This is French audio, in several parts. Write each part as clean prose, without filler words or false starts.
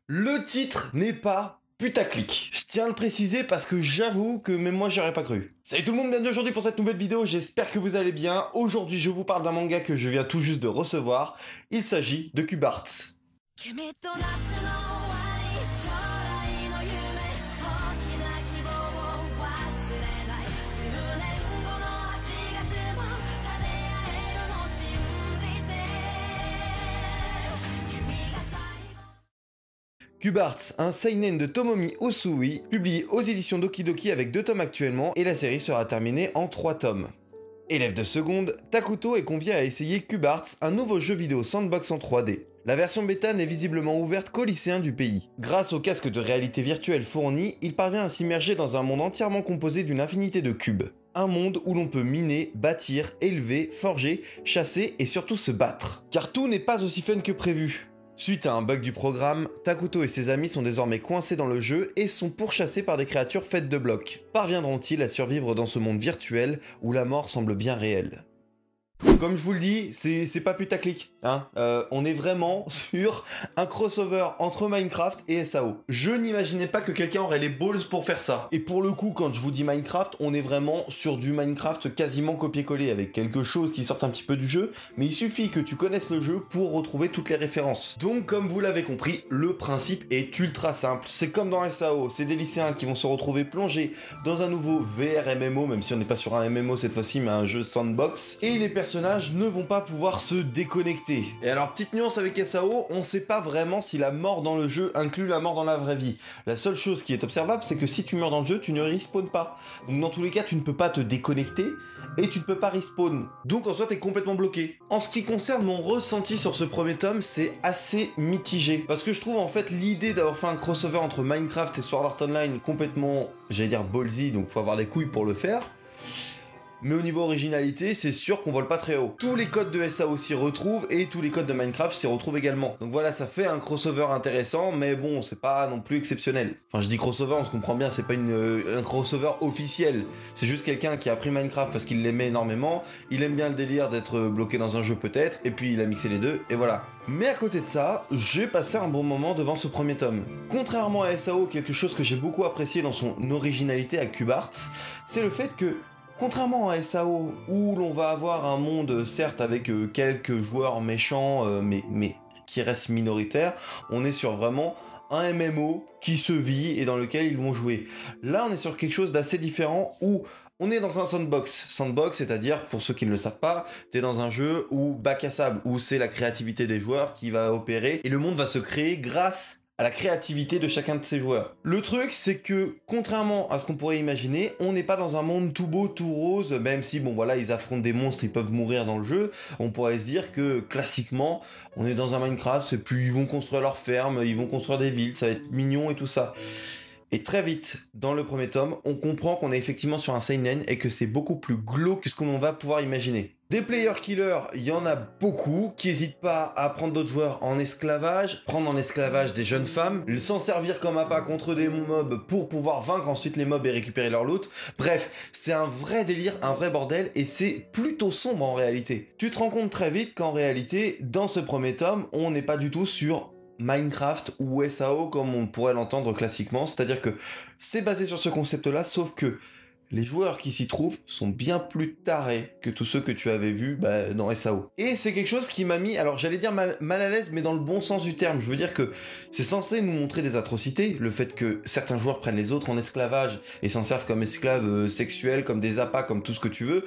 Le titre n'est pas putaclic. Je tiens à le préciser parce que j'avoue que même moi j'y aurais pas cru. Salut tout le monde, bienvenue aujourd'hui pour cette nouvelle vidéo, j'espère que vous allez bien. Aujourd'hui je vous parle d'un manga que je viens tout juste de recevoir. Il s'agit de Cube Arts. 君と夏の終わり将来の夢大きな希望を忘れない10年後の8月も立て合えるの信じて君が最後 Cube Arts, un seinen de Tomomi Usui, publié aux éditions Doki Doki avec 2 tomes actuellement, et la série sera terminée en 3 tomes. Élève de seconde, Takuto est convié à essayer Cube Arts, un nouveau jeu vidéo sandbox en 3D. La version bêta n'est visiblement ouverte qu'aux lycéens du pays. Grâce au casque de réalité virtuelle fourni, il parvient à s'immerger dans un monde entièrement composé d'une infinité de cubes. Un monde où l'on peut miner, bâtir, élever, forger, chasser et surtout se battre. Car tout n'est pas aussi fun que prévu. Suite à un bug du programme, Takuto et ses amis sont désormais coincés dans le jeu et sont pourchassés par des créatures faites de blocs. Parviendront-ils à survivre dans ce monde virtuel où la mort semble bien réelle ? Comme je vous le dis, c'est pas putaclic, hein. On est vraiment sur un crossover entre Minecraft et SAO. Je n'imaginais pas que quelqu'un aurait les balls pour faire ça. Et pour le coup, quand je vous dis Minecraft, on est vraiment sur du Minecraft quasiment copié-collé, avec quelque chose qui sort un petit peu du jeu, mais il suffit que tu connaisses le jeu pour retrouver toutes les références. Donc, comme vous l'avez compris, le principe est ultra simple. C'est comme dans SAO, c'est des lycéens qui vont se retrouver plongés dans un nouveau VR MMO, même si on n'est pas sur un MMO cette fois-ci, mais un jeu sandbox, et les personnages ne vont pas pouvoir se déconnecter. Et alors, petite nuance avec SAO, on sait pas vraiment si la mort dans le jeu inclut la mort dans la vraie vie. La seule chose qui est observable, c'est que si tu meurs dans le jeu, tu ne respawns pas. Donc dans tous les cas, tu ne peux pas te déconnecter et tu ne peux pas respawn. Donc en soi, t'es complètement bloqué. En ce qui concerne mon ressenti sur ce premier tome, c'est assez mitigé. Parce que je trouve en fait l'idée d'avoir fait un crossover entre Minecraft et Sword Art Online complètement, j'allais dire ballsy, donc faut avoir les couilles pour le faire. Mais au niveau originalité, c'est sûr qu'on vole pas très haut. Tous les codes de SAO s'y retrouvent et tous les codes de Minecraft s'y retrouvent également. Donc voilà, ça fait un crossover intéressant, mais bon, c'est pas non plus exceptionnel. Enfin, je dis crossover, on se comprend bien, c'est pas un crossover officiel. C'est juste quelqu'un qui a pris Minecraft parce qu'il l'aimait énormément, il aime bien le délire d'être bloqué dans un jeu peut-être, et puis il a mixé les deux, et voilà. Mais à côté de ça, j'ai passé un bon moment devant ce premier tome. Contrairement à SAO, quelque chose que j'ai beaucoup apprécié dans son originalité à Cube Arts, c'est le fait que contrairement à SAO, où l'on va avoir un monde, certes, avec quelques joueurs méchants, mais qui restent minoritaires, on est sur vraiment un MMO qui se vit et dans lequel ils vont jouer. Là, on est sur quelque chose d'assez différent où on est dans un sandbox. Sandbox, c'est-à-dire, pour ceux qui ne le savent pas, t'es dans un jeu où bac à sable, où c'est la créativité des joueurs qui va opérer et le monde va se créer grâce à la créativité de chacun de ces joueurs. Le truc, c'est que, contrairement à ce qu'on pourrait imaginer, on n'est pas dans un monde tout beau, tout rose, même si, bon voilà, ils affrontent des monstres, ils peuvent mourir dans le jeu, on pourrait se dire que, classiquement, on est dans un Minecraft, c'est plus, ils vont construire leur ferme, ils vont construire des villes, ça va être mignon et tout ça. Et très vite, dans le premier tome, on comprend qu'on est effectivement sur un seinen et que c'est beaucoup plus glauque que ce qu'on va pouvoir imaginer. Des player killers, il y en a beaucoup qui n'hésitent pas à prendre d'autres joueurs en esclavage, prendre en esclavage des jeunes femmes, s'en servir comme appât contre des mobs pour pouvoir vaincre ensuite les mobs et récupérer leur loot. Bref, c'est un vrai délire, un vrai bordel et c'est plutôt sombre en réalité. Tu te rends compte très vite qu'en réalité, dans ce premier tome, on n'est pas du tout sur Minecraft ou SAO comme on pourrait l'entendre classiquement, c'est-à-dire que c'est basé sur ce concept-là, sauf que les joueurs qui s'y trouvent sont bien plus tarés que tous ceux que tu avais vus dans SAO. Et c'est quelque chose qui m'a mis, alors j'allais dire mal à l'aise, mais dans le bon sens du terme. Je veux dire que c'est censé nous montrer des atrocités, le fait que certains joueurs prennent les autres en esclavage et s'en servent comme esclaves sexuels, comme des appâts, comme tout ce que tu veux.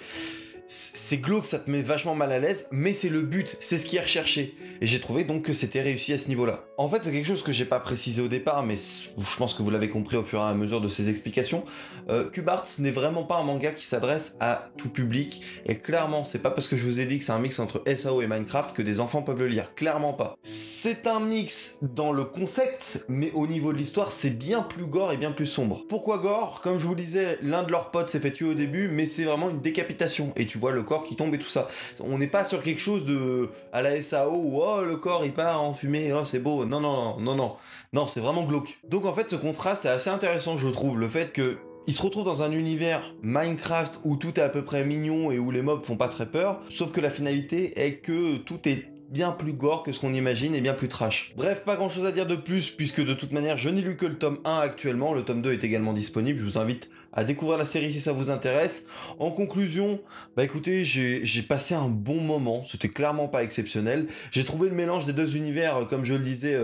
C'est glauque, ça te met vachement mal à l'aise, mais c'est le but, c'est ce qui est recherché. Et j'ai trouvé donc que c'était réussi à ce niveau-là. En fait, c'est quelque chose que j'ai pas précisé au départ, mais je pense que vous l'avez compris au fur et à mesure de ces explications. Cube Arts n'est vraiment pas un manga qui s'adresse à tout public, et clairement, c'est pas parce que je vous ai dit que c'est un mix entre SAO et Minecraft que des enfants peuvent le lire, clairement pas. C'est un mix dans le concept, mais au niveau de l'histoire, c'est bien plus gore et bien plus sombre. Pourquoi gore? Comme je vous le disais, l'un de leurs potes s'est fait tuer au début, mais c'est vraiment une décapitation, et tu vois le corps qui tombe et tout ça. On n'est pas sur quelque chose de à la SAO où oh le corps il part en fumée, oh c'est beau. Non, c'est vraiment glauque. Donc en fait ce contraste est assez intéressant je trouve, le fait que il se retrouve dans un univers Minecraft où tout est à peu près mignon et où les mobs font pas très peur, sauf que la finalité est que tout est bien plus gore que ce qu'on imagine et bien plus trash. Bref, pas grand chose à dire de plus, puisque de toute manière, je n'ai lu que le tome 1 actuellement, le tome 2 est également disponible, je vous invite à découvrir la série si ça vous intéresse. En conclusion, bah écoutez, j'ai passé un bon moment, c'était clairement pas exceptionnel. J'ai trouvé le mélange des deux univers, comme je le disais,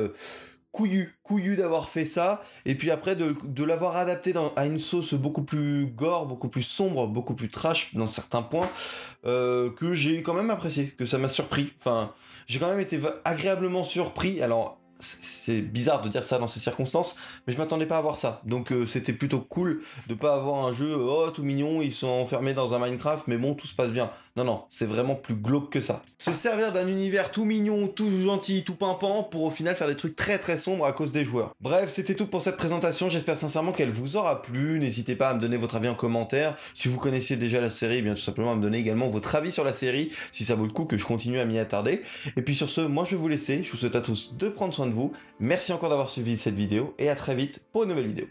couillu d'avoir fait ça, et puis après de l'avoir adapté à une sauce beaucoup plus gore, beaucoup plus sombre, beaucoup plus trash dans certains points, que j'ai quand même apprécié, que ça m'a surpris. Enfin, j'ai quand même été agréablement surpris. Alors, c'est bizarre de dire ça dans ces circonstances, mais je m'attendais pas à voir ça. Donc c'était plutôt cool de pas avoir un jeu tout mignon, ils sont enfermés dans un Minecraft, mais bon, tout se passe bien. Non, c'est vraiment plus glauque que ça. Se servir d'un univers tout mignon, tout gentil, tout pimpant, pour au final faire des trucs très très sombres à cause des joueurs. Bref, c'était tout pour cette présentation, j'espère sincèrement qu'elle vous aura plu. N'hésitez pas à me donner votre avis en commentaire. Si vous connaissiez déjà la série, bien tout simplement à me donner également votre avis sur la série, si ça vaut le coup que je continue à m'y attarder. Et puis sur ce, moi je vais vous laisser, je vous souhaite à tous de prendre soin de vous. Merci encore d'avoir suivi cette vidéo, et à très vite pour une nouvelle vidéo.